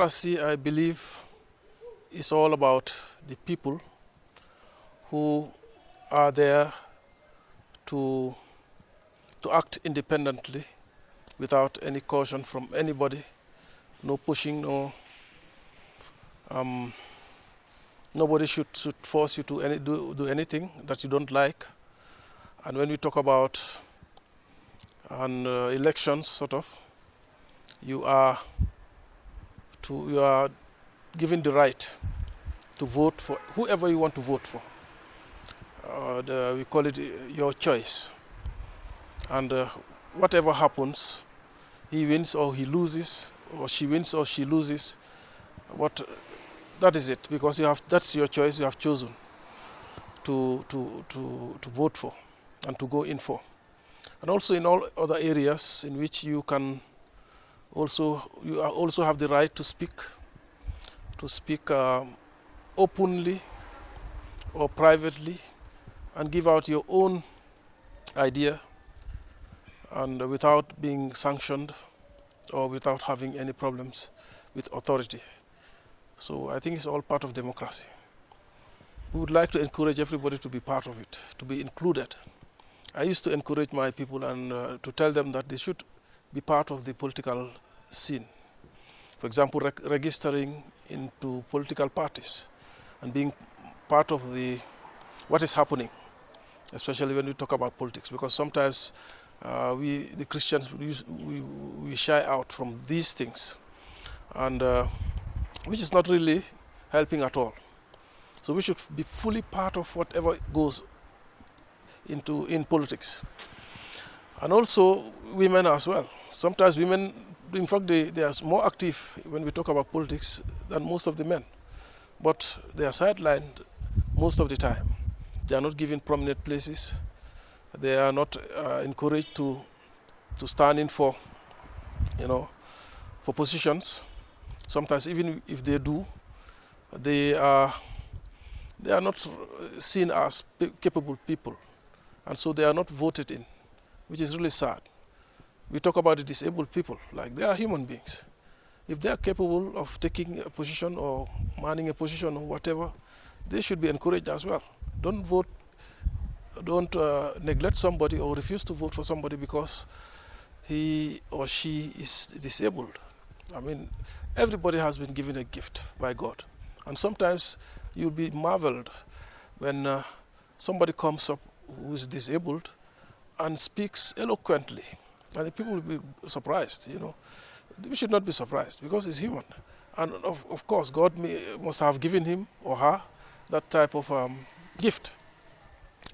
Democracy, I believe, is all about the people who are there to act independently without any caution from anybody, no pushing, nobody should force you to do anything that you don't like. And when we talk about elections, sort of, you are given the right to vote for whoever you want to vote for. We call it your choice. And whatever happens, he wins or he loses, or she wins or she loses, that is it, because that's your choice you have chosen to vote for and to go in for. And also in all other areas in which you also have the right to speak openly or privately and give out your own idea, and without being sanctioned or without having any problems with authority. So I think it's all part of democracy. We would like to encourage everybody to be part of it, to be included. I used to encourage my people and to tell them that they should be part of the political scene. For example, registering into political parties and being part of what is happening, especially when we talk about politics, because sometimes the Christians, we shy out from these things, and which is not really helping at all. So we should be fully part of whatever goes in politics. And also women as well. Sometimes women, in fact, they are more active when we talk about politics than most of the men. But they are sidelined most of the time. They are not given prominent places. They are not encouraged to stand in for positions. Sometimes even if they do, they are not seen as capable people. And so they are not voted in, which is really sad. We talk about the disabled people, like they are human beings. If they are capable of taking a position or manning a position or whatever, they should be encouraged as well. Don't neglect somebody or refuse to vote for somebody because he or she is disabled. I mean, everybody has been given a gift by God. And sometimes you'll be marveled when somebody comes up who is disabled and speaks eloquently. And the people will be surprised, We should not be surprised because he's human. And of course, God must have given him or her that type of gift.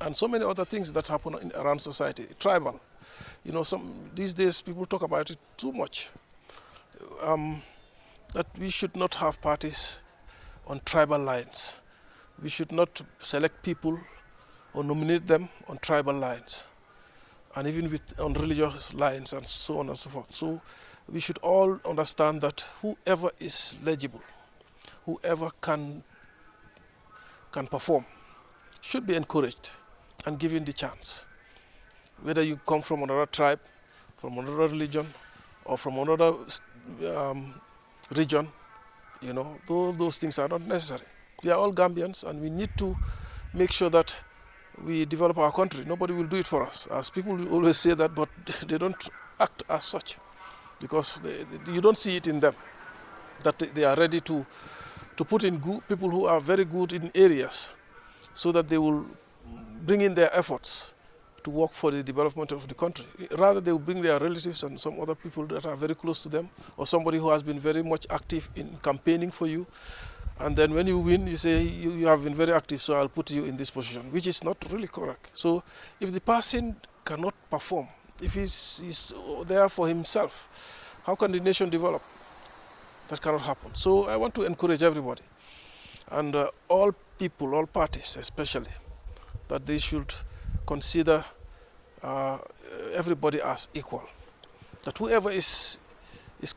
And so many other things that happen around society, tribal. These days people talk about it too much. That we should not have parties on tribal lines. We should not select people or nominate them on tribal lines, and even on religious lines and so on and so forth. So we should all understand that whoever is legible, whoever can perform, should be encouraged and given the chance. Whether you come from another tribe, from another religion, or from another region, those things are not necessary. We are all Gambians, and we need to make sure that we develop our country. Nobody will do it for us. As people will always say that, but they don't act as such because you don't see it in them, that they are ready to put in people who are very good in areas so that they will bring in their efforts to work for the development of the country. Rather, they will bring their relatives and some other people that are very close to them, or somebody who has been very much active in campaigning for you. And then when you win, you say, you have been very active, so I'll put you in this position, which is not really correct. So if the person cannot perform, if he's there for himself, how can the nation develop? That cannot happen. So I want to encourage everybody, and all people, all parties especially, that they should consider everybody as equal. That whoever is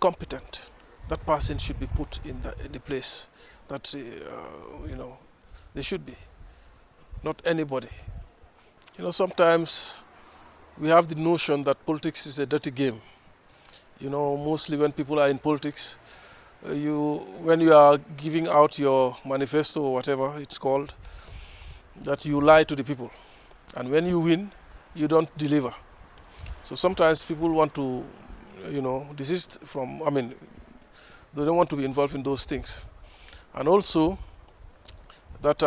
competent, that person should be put in the place that they should be, not anybody. Sometimes we have the notion that politics is a dirty game. Mostly when people are in politics, when you are giving out your manifesto or whatever it's called, that you lie to the people. And when you win, you don't deliver. So sometimes people want to, desist from, they don't want to be involved in those things. And also that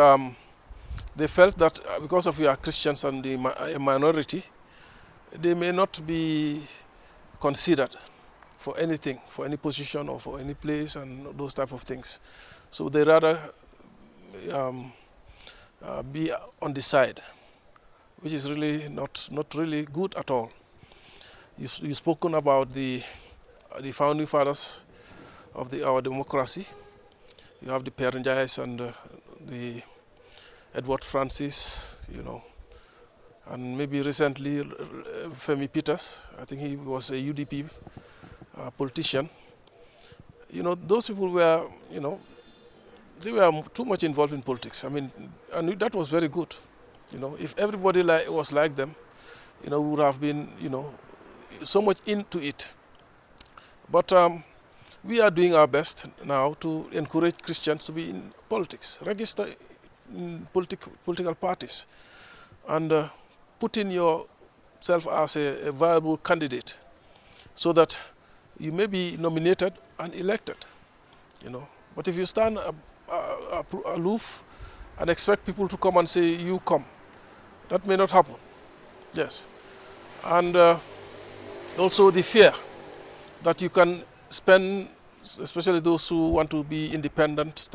they felt that because of we are Christians and a minority, they may not be considered for anything, for any position or for any place and those type of things. So they rather be on the side, which is really not really good at all. You've spoken about the founding fathers of our democracy. You have the Perenjais and the Edward Francis, and maybe recently Femi Peters. I think he was a UDP politician. Those people were, they were too much involved in politics. And that was very good. If everybody was like them, we would have been, so much into it. But we are doing our best now to encourage Christians to be in politics, register in political parties, and put in yourself as a viable candidate, so that you may be nominated and elected. But if you stand aloof and expect people to come and say, you come, that may not happen. Yes. And also the fear that you can spend, especially those who want to be independent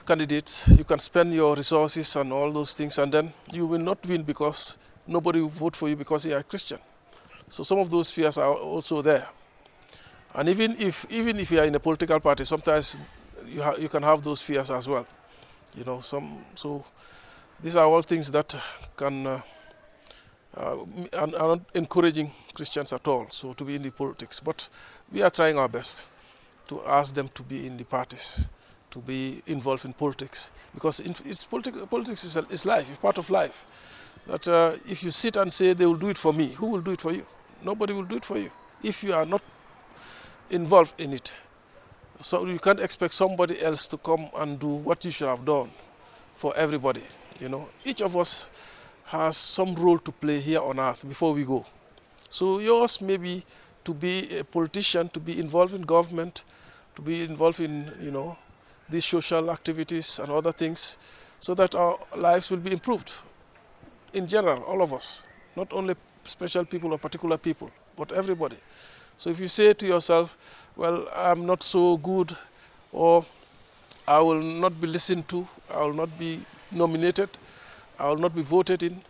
candidates, you can spend your resources and all those things, and then you will not win because nobody will vote for you because you are a Christian. So some of those fears are also there. And even if you are in a political party, sometimes you can have those fears as well. So these are all things that are not encouraging Christians at all, so to be in the politics. But we are trying our best to ask them to be in the parties, to be involved in politics, because politics is life, it's part of life. That if you sit and say they will do it for me, who will do it for you? Nobody will do it for you if you are not involved in it. So you can't expect somebody else to come and do what you should have done for everybody. Each of us has some role to play here on earth before we go. So yours may be to be a politician, to be involved in government, to be involved in, these social activities and other things, so that our lives will be improved. In general, all of us, not only special people or particular people, but everybody. So if you say to yourself, well, I'm not so good, or I will not be listened to, I will not be nominated, I will not be voted in,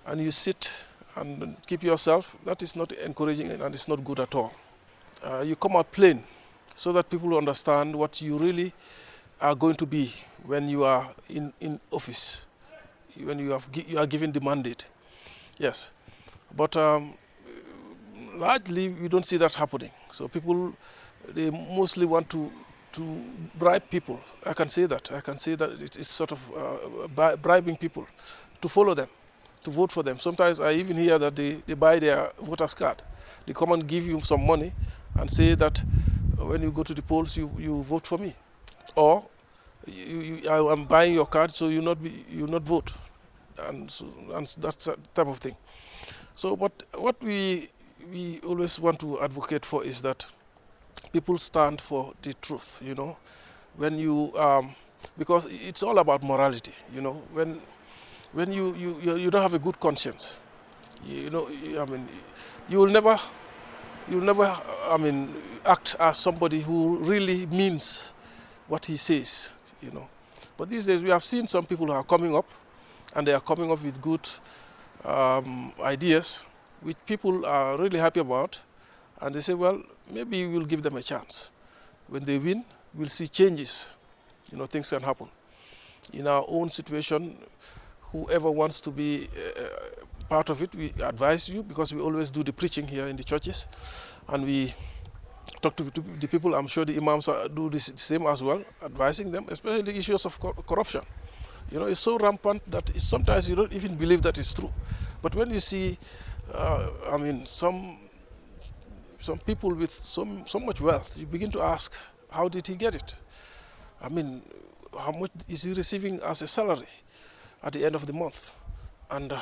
and you sit and keep yourself, that is not encouraging and it's not good at all. You come out plain so that people understand what you really are going to be when you are in office, when you are given the mandate. Yes, but largely we don't see that happening. So people, they mostly want to bribe people. I can say that it's sort of bribing people to follow them, to vote for them. Sometimes I even hear that they buy their voter's card. They come and give you some money and say that when you go to the polls, you vote for me, or I'm buying your card so you not vote, and that's that type of thing. So, but what we always want to advocate for is that people stand for the truth. When you because it's all about morality. When you don't have a good conscience, you will never act as somebody who really means what he says. But these days we have seen some people who are coming up, and they are coming up with good ideas which people are really happy about, and they say, well, maybe we'll give them a chance. When they win, we'll see changes. Things can happen. In our own situation, whoever wants to be part of it, we advise you, because we always do the preaching here in the churches, and we talk to the people. I'm sure the imams do the same as well, advising them, especially the issues of corruption. It's so rampant that sometimes you don't even believe that it's true. But when you see, some some people with so much wealth, you begin to ask, how did he get it? I mean, how much is he receiving as a salary at the end of the month? And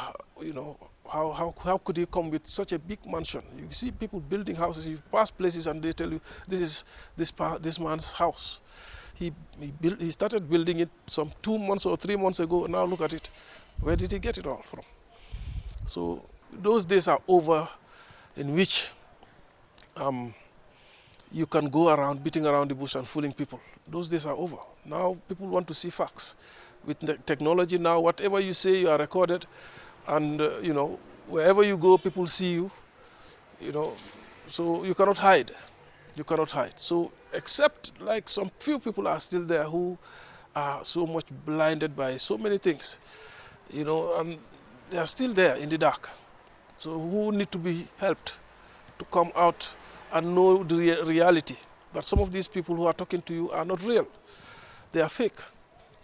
how could he come with such a big mansion? You see people building houses. You pass places and they tell you this is this man's house. He started building it some 2 months or 3 months ago. And now look at it. Where did he get it all from? So those days are over, in which you can go around beating around the bush and fooling people. Those days are over. Now people want to see facts. With the technology now, whatever you say, you are recorded, and wherever you go, people see you. So you cannot hide. You cannot hide. So except like some few people are still there who are so much blinded by so many things, and they are still there in the dark. So who need to be helped to come out and know the reality, that some of these people who are talking to you are not real. They are fake.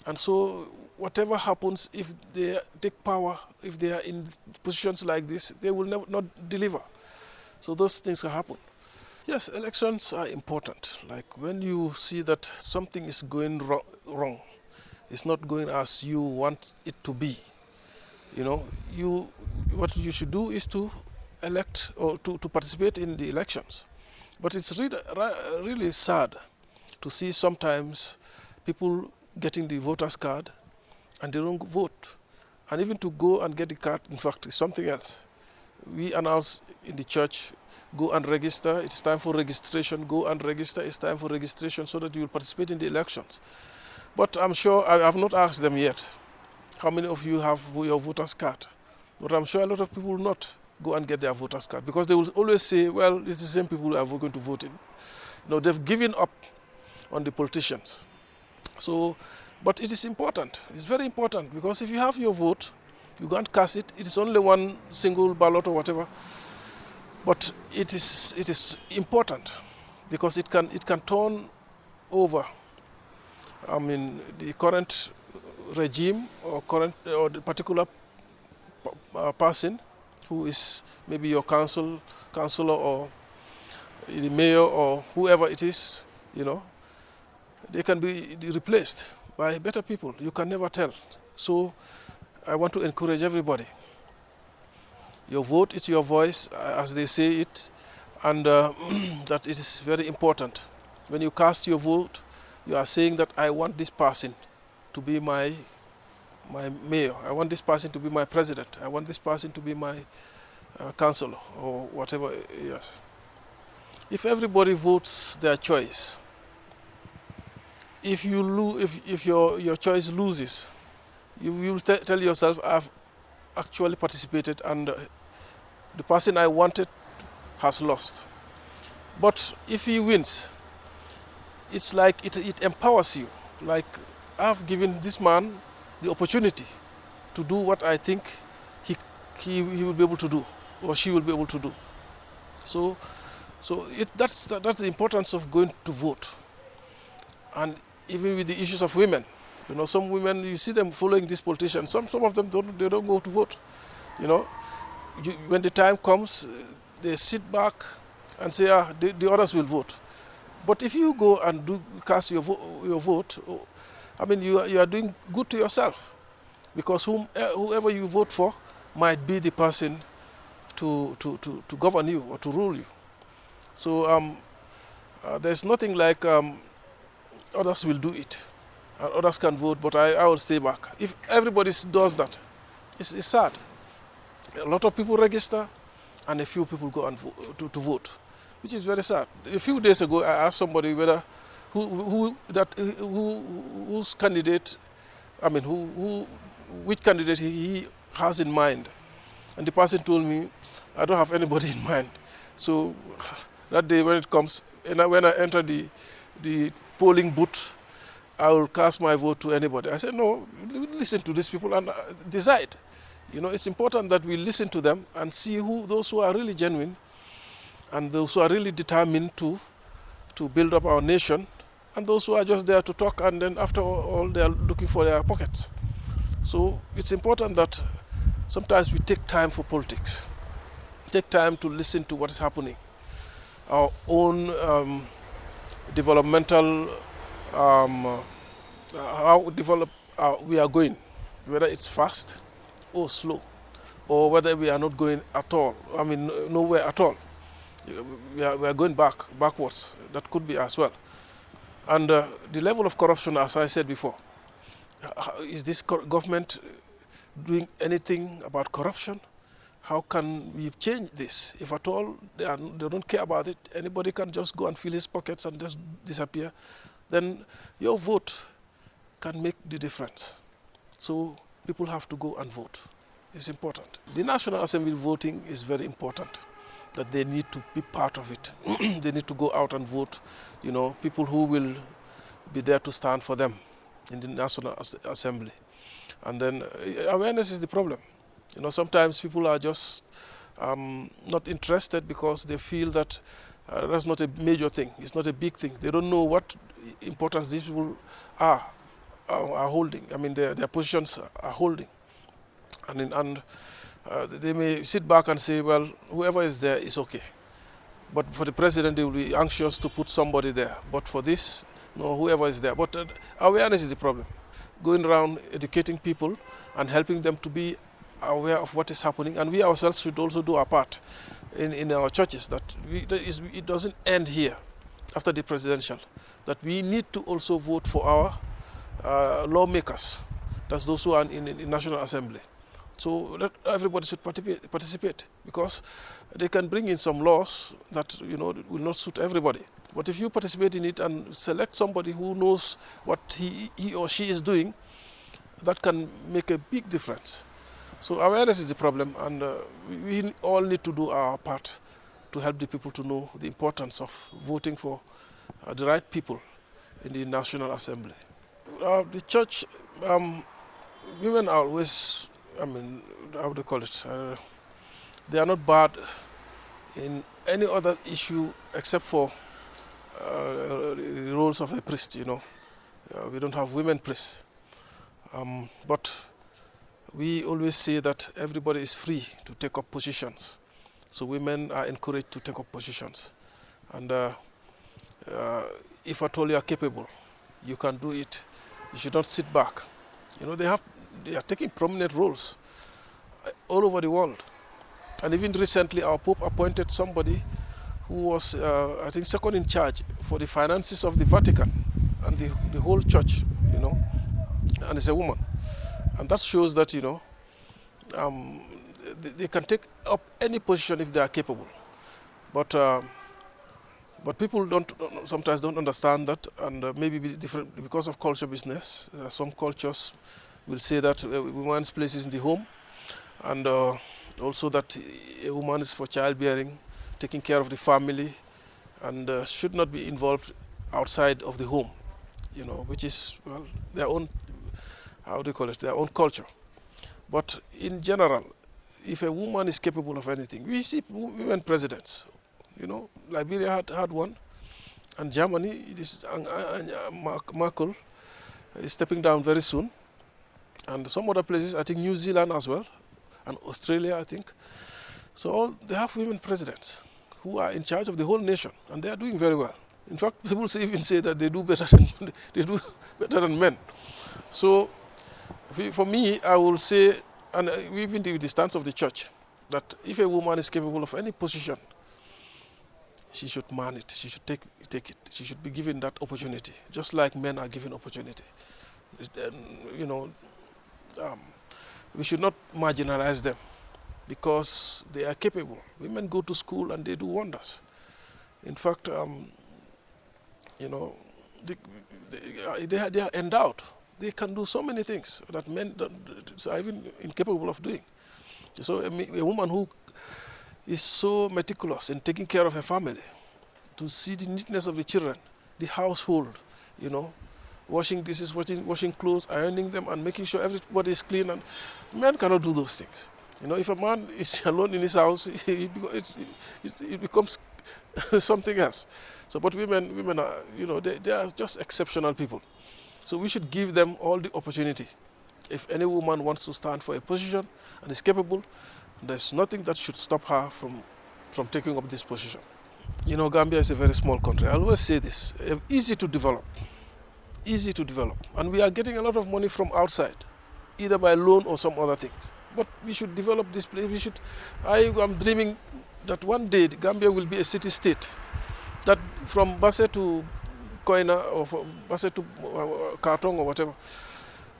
And so whatever happens, if they take power, if they are in positions like this, they will not deliver. So those things can happen. Yes, elections are important. Like when you see that something is going wrong, it's not going as you want it to be. What you should do is to elect or to participate in the elections. But it's really sad to see sometimes people getting the voter's card and they don't vote. And even to go and get the card, in fact, is something else. We announce in the church, go and register. It's time for registration. Go and register. It's time for registration so that you will participate in the elections. But I'm sure, I have not asked them yet, how many of you have your voter's card? But I'm sure a lot of people will not go and get their voter's card, because they will always say, well, it's the same people who are going to vote in. They've given up on the politicians. So, but it is important. It's very important, because if you have your vote, you can't cast it. It is only one single ballot or whatever. But it is important, because it can turn over. I mean, the current regime or the particular person who is maybe your councillor or the mayor or whoever it is, they can be replaced by better people. You can never tell. So I want to encourage everybody. Your vote is your voice, as they say it, and that it is very important. When you cast your vote, you are saying that I want this person to be my mayor. I want this person to be my president. I want this person to be my councillor or whatever. Yes. If everybody votes their choice, if your choice loses, you will tell yourself, I've actually participated and the person I wanted has lost. But if he wins, it's like it empowers you. Like, I've given this man the opportunity to do what I think he will be able to do, or she will be able to do. So that's the importance of going to vote. And even with the issues of women, some women, you see them following these politicians. Some of them don't go to vote. When the time comes, they sit back and say, the others will vote. But if you go and cast your vote, I mean, you are doing good to yourself, because whoever you vote for might be the person to govern you or to rule you. So there's nothing like others will do it, and others can vote, but I will stay back. If everybody does that, it's sad. A lot of people register, and a few people go and to vote, which is very sad. A few days ago, I asked somebody whether whose candidate, I mean, which candidate he has in mind, and the person told me, I don't have anybody in mind. So that day when it comes, and when I enter the polling booth, I will cast my vote to anybody. I said, no, listen to these people and decide. It's important that we listen to them and see those who are really genuine and those who are really determined to build up our nation, and those who are just there to talk, and then after all they are looking for their pockets. So it's important that sometimes we take time for politics, take time to listen to what is happening, our own developmental, how develop we are going, whether it's fast or slow, or whether we are not going at all. I mean, nowhere at all. We are going backwards. That could be as well. And the level of corruption, as I said before, is this government doing anything about corruption? How can we change this? If at all they don't care about it, anybody can just go and fill his pockets and just disappear, then your vote can make the difference. So people have to go and vote. It's important. The National Assembly voting is very important, that they need to be part of it. They need to go out and vote, people who will be there to stand for them in the National Assembly. And then awareness is the problem. Sometimes people are just not interested because they feel that that's not a major thing. It's not a big thing. They don't know what importance these people are holding. I mean, their positions are holding. And they may sit back and say, well, whoever is there is okay. But for the president, they will be anxious to put somebody there. But for this, no, whoever is there. But awareness is the problem. Going around educating people and helping them to be aware of what is happening. And we ourselves should also do our part in our churches, that it doesn't end here after the presidential, that we need to also vote for our lawmakers. That's those who are in the National Assembly. So that everybody should participate, because they can bring in some laws that will not suit everybody. But if you participate in it and select somebody who knows what he or she is doing, that can make a big difference. So awareness is the problem, and we all need to do our part to help the people to know the importance of voting for the right people in the National Assembly. The church, women are always, how do you call it? They are not bad in any other issue except for the roles of a priest, we don't have women priests. But we always say that everybody is free to take up positions. So women are encouraged to take up positions. And if at all you are capable, you can do it. You should not sit back. They are taking prominent roles all over the world. And even recently, our Pope appointed somebody who was, I think, second in charge for the finances of the Vatican and the whole church, and it's a woman. And that shows that, they can take up any position if they are capable. But people sometimes don't understand that, and maybe different because of culture business. Some cultures will say that a woman's place is in the home, and also that a woman is for childbearing, taking care of the family, and should not be involved outside of the home, which is, well, their own, how do you call it, their own culture. But in general, if a woman is capable of anything, we see women presidents. Liberia had one, and Germany, Merkel is stepping down very soon, and some other places, I think New Zealand as well, and Australia, I think. So they have women presidents who are in charge of the whole nation, and they are doing very well. In fact, people even say that they do better than men. So for me, I will say, and even with the stance of the church, that if a woman is capable of any position, she should man it. She should take it. She should be given that opportunity, just like men are given opportunity. We should not marginalize them because they are capable. Women go to school and they do wonders. In fact, they are endowed. They can do so many things that men are even incapable of doing. So a woman who is so meticulous in taking care of a family, to see the neatness of the children, the household, washing dishes, washing clothes, ironing them, and making sure everybody is clean. And men cannot do those things. If a man is alone in his house, it becomes something else. So, but women are, they are just exceptional people. So we should give them all the opportunity. If any woman wants to stand for a position and is capable, there's nothing that should stop her from taking up this position. You know, Gambia is a very small country. I always say this, easy to develop, and we are getting a lot of money from outside, either by loan or some other things. But we should develop this place. I am dreaming that one day Gambia will be a city-state, that from Basse to Koina or from Basse to Kartong or whatever,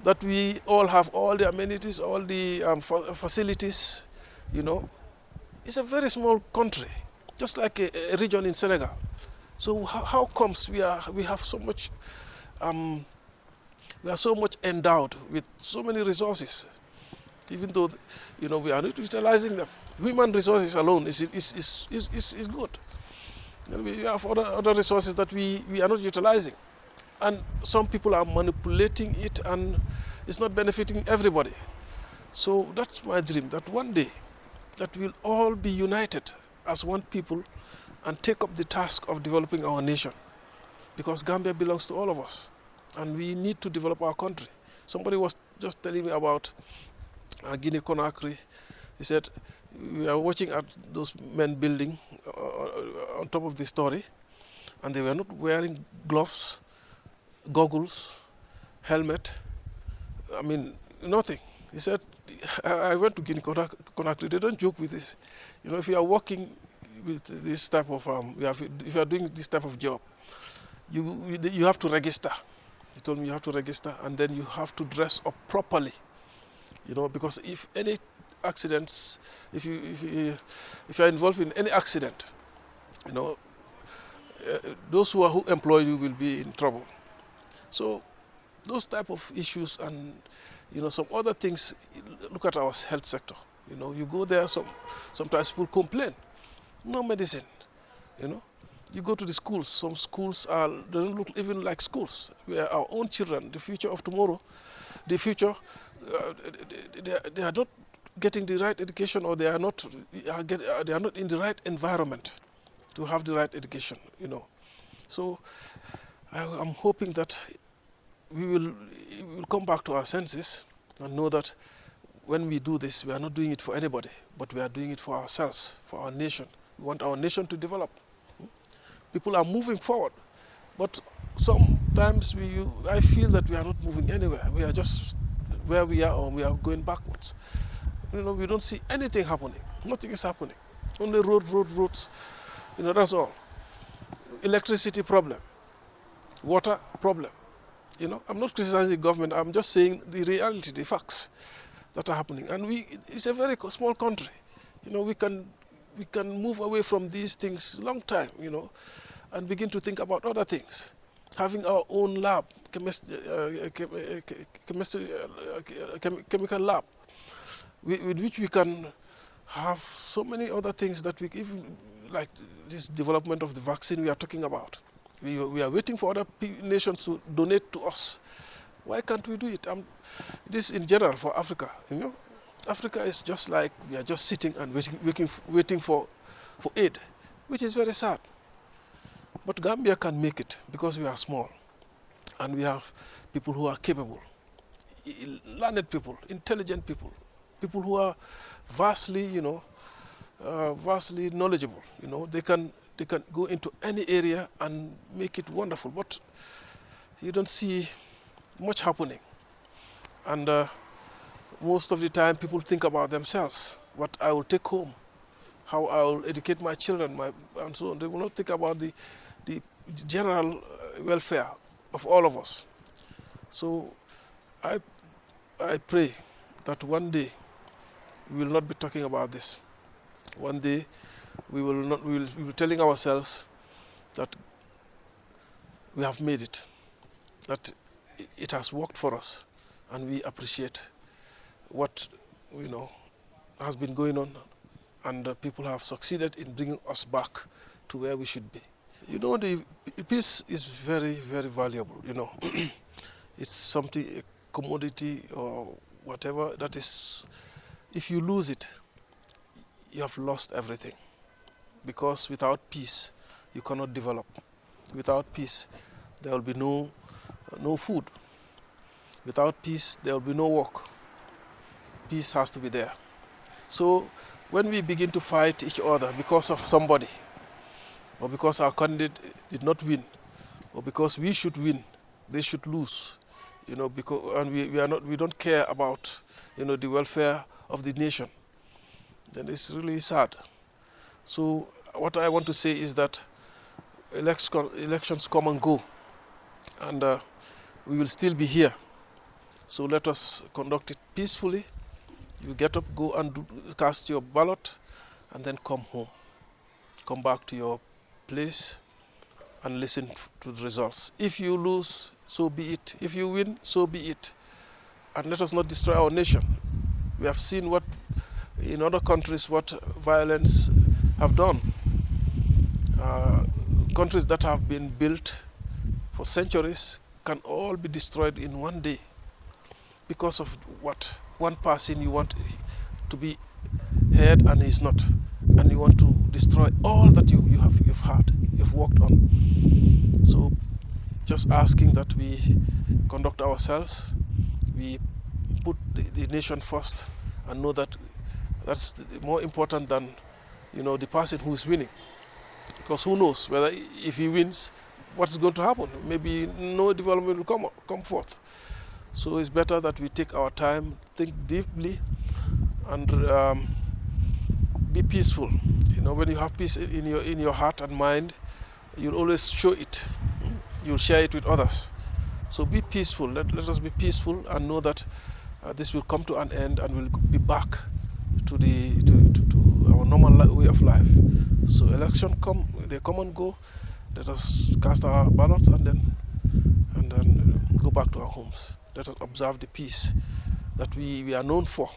that we all have all the amenities, all the facilities. You know, it's a very small country, just like a region in Senegal. So how comes we have so much, we are so much endowed with so many resources, even though, you know, we are not utilizing them. Human resources alone is good. And we have other resources that we are not utilizing. And some people are manipulating it, and it's not benefiting everybody. So that's my dream, that one day that we'll all be united as one people and take up the task of developing our nation. Because Gambia belongs to all of us, and we need to develop our country. Somebody was just telling me about Guinea-Conakry. He said, we are watching at those men building on top of the story, and they were not wearing gloves, goggles, helmet, I mean, nothing. He said, I went to Guinea-Conakry, they don't joke with this. You know, if you are working with this type of, if you are doing this type of job, you have to register. He told me you have to register, and then you have to dress up properly. You know, because if any accidents, if you are involved in any accident, you know, those who employ you will be in trouble. So those type of issues, and you know, some other things. Look at our health sector. You know, you go there, sometimes people complain, no medicine. You know, you go to the schools. Some schools don't look even like schools. We are our own children, the future of tomorrow, the future. They are not getting the right education, or they are not in the right environment to have the right education. You know, so I'm hoping that we will come back to our senses and know that when we do this, we are not doing it for anybody, but we are doing it for ourselves, for our nation. We want our nation to develop. People are moving forward, but sometimes I feel that we are not moving anywhere. We are just where we are, or we are going backwards. You know, we don't see anything happening. Nothing is happening. Only roads. You know, that's all. Electricity problem, water problem. You know, I'm not criticizing the government. I'm just saying the reality, the facts that are happening. And it's a very small country. You know, we can move away from these things long time. You know, and begin to think about other things. Having our own lab, chemical lab, with which we can have so many other things that we even, like this development of the vaccine we are talking about. We are waiting for other nations to donate to us. Why can't we do it? This in general for Africa. You know, Africa is just like we are just sitting and waiting for aid, which is very sad. But Gambia can make it because we are small, and we have people who are capable, learned people, intelligent people, people who are vastly, you know, vastly knowledgeable. You know, they can go into any area and make it wonderful. But you don't see much happening, and most of the time people think about themselves, what I will take home, how I will educate my children, and so on. They will not think about the general welfare of all of us. So I pray that one day we will not be talking about this. One day we will be telling ourselves that we have made it, that it has worked for us, and we appreciate what, you know, has been going on, and people have succeeded in bringing us back to where we should be. You know, the peace is very, very valuable. You know, it's something, a commodity or whatever that is. If you lose it, you have lost everything. Because without peace, you cannot develop. Without peace, there will be no food. Without peace, there will be no work. Peace has to be there. So when we begin to fight each other because of somebody, or because our candidate did not win, or because we should win, they should lose, because and we don't care about the welfare of the nation, then it's really sad. So what I want to say is that elections come and go, and we will still be here. So let us conduct it peacefully. You get up, go and cast your ballot, and then come home. Come back to your place and listen to the results. If you lose, so be it. If you win, so be it. And let us not destroy our nation. We have seen what in other countries what violence have done. Countries that have been built for centuries can all be destroyed in one day because of what? One person you want to be heard and he's not, and you want to destroy all that you've worked on. So just asking that we conduct ourselves, we put the nation first, and know that that's more important than the person who is winning. Because who knows whether if he wins, what's going to happen? Maybe no development will come forth. So it's better that we take our time, think deeply, and be peaceful. When you have peace in your heart and mind, you'll always show it. You'll share it with others. So be peaceful. Let us be peaceful and know that this will come to an end, and we'll be back to our normal way of life. So elections come and go. Let us cast our ballots and then go back to our homes. Let us observe the peace that we are known for.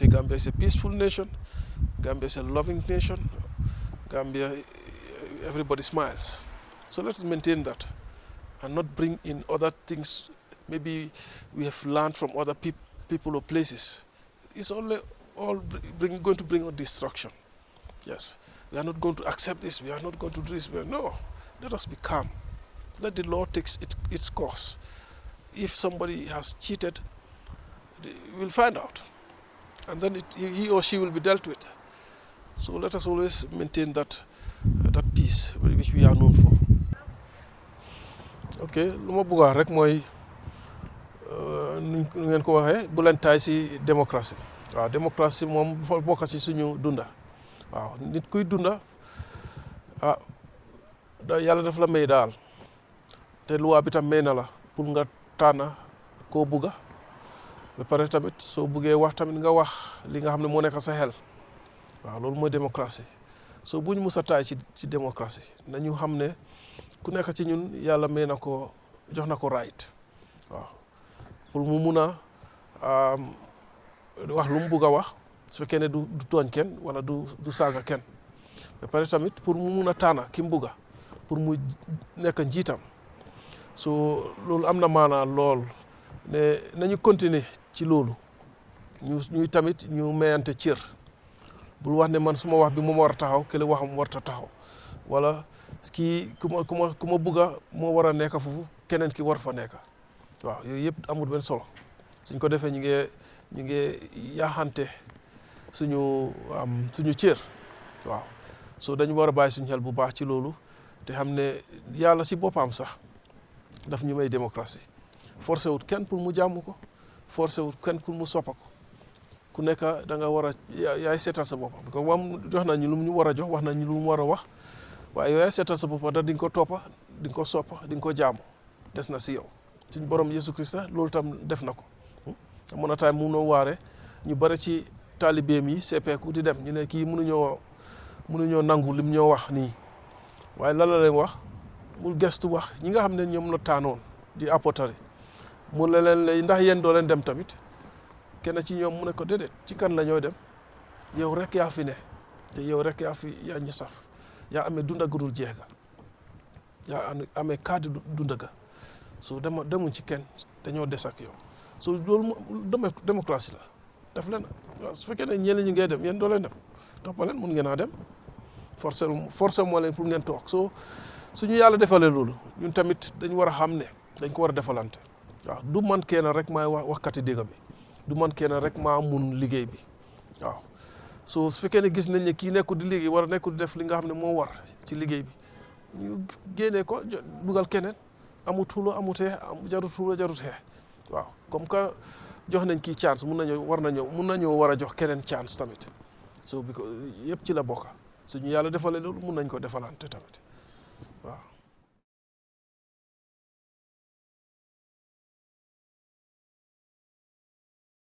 Gambia is a peaceful nation. Gambia is a loving nation. Gambia, everybody smiles. So let us maintain that and not bring in other things maybe we have learned from other people or places. It's all going to bring destruction. Yes. We are not going to accept this. We are not going to do this. No. Let us be calm. Let the law take its course. If somebody has cheated, we'll find out. And then he or she will be dealt with. So let us always maintain that peace which we are known for. Okay, lu ma bëgg a wax rek mooy nu ngeen ko waxee bu leen taay si démocratie. waaw démocratie moom dafa bokk si suñu dunda. waaw nit kuy dunda yàlla daf la may daal te loi bi tam may na la pour nga tànn koo bugga ba pare tamit soo buggee wax tamit nga wax li nga xam ne moo nekk sa xel. waaw loolu mooy démocratie. soo buñ mus a taay ci démocratie nañu xam ne ku nekk ci ñun yàlla may na ko jox na ko right. waaw pour mu mun a wax lu mu bugg a wax su fekkee ne du tooñ kenn wala du saaga kenn ba pare tamit pour mu mun a tànn ki mu bugga pour mu nekk njiitam. so loolu am na maanaa lool ne nañu continuer ci loolu ñuy tamit ñu mayante cër. bul wax ne man suma wax bi moom war a taxaw kële waxam warta taxaw wala kii ku ma bugga moo war a nekk foofu keneen ki war fa nekk. waaw yooyu yëpp amul benn solo suñ ko defee ñu ngi yaaxante suñu cër. waaw so dañu war a bàyyi suñu xel bu baax ci loolu te xam ne yàlla si boppam sax daf ñu may démocratie. forcé wut kenn pour mu jàmm ko, forcé wut kenn pour mu soppa ko. ku nekk da nga war a yaay seetal sa bopp parce que moom jox nañu lu ñu war a jox wax nañu lu mu war a wax waaye yaay seetal sa bopp da di nga ko toppa di nga ko soppa di nga ko jaamu des na si yow. suñu borom Yesu Christa loolu tam def na ko. amoon na taay munoo waare ñu bari ci taalibeem yi seppeeku di dem ñu ne kii mënuñoo nangu lim ñoo wax nii waaye lan la leen wax mu gestu wax ñi nga xam ne ñoom la taanoon di apotari mu la leen lay ndax yéen doo leen dem tamit kenn ci ñoom mu ne ko déedéet ci kan la ñooy dem yow rek yaa fi ne te yow rek yaa ñu saf yaa amee dunda gudul jeex ga yaa amee kaddu dunda ga so demuñ ci kenn dañoo des ak yow so loolu démocratie la daf leen su fekkee ne ñeneen ñi ngay dem yéen doo leen dem toppaleen mun ngeen a dem forcé moo leen pour ngeen toog so suñu yàlla defalee loolu ñun tamit dañ war a xam ne dañ ko war a defalante. waaw du man kenn rek maay waxkati dégg bi du man kenn rek maa mun liggéey bi waaw so su fekkee ne gis nañ ne kii nekkul di liggéey war a nekkul di def li nga xam ne moo war ci liggéey bi ñu génnee ko dugal keneen amut xulo amutee jarut xulo jarut xeex waaw comme que jox nañ kii chance mun nañoo war a jox keneen chance tamit so bi ko yëpp ci la bokk suñu yàlla defalee loolu mun nañ ko defalante tamit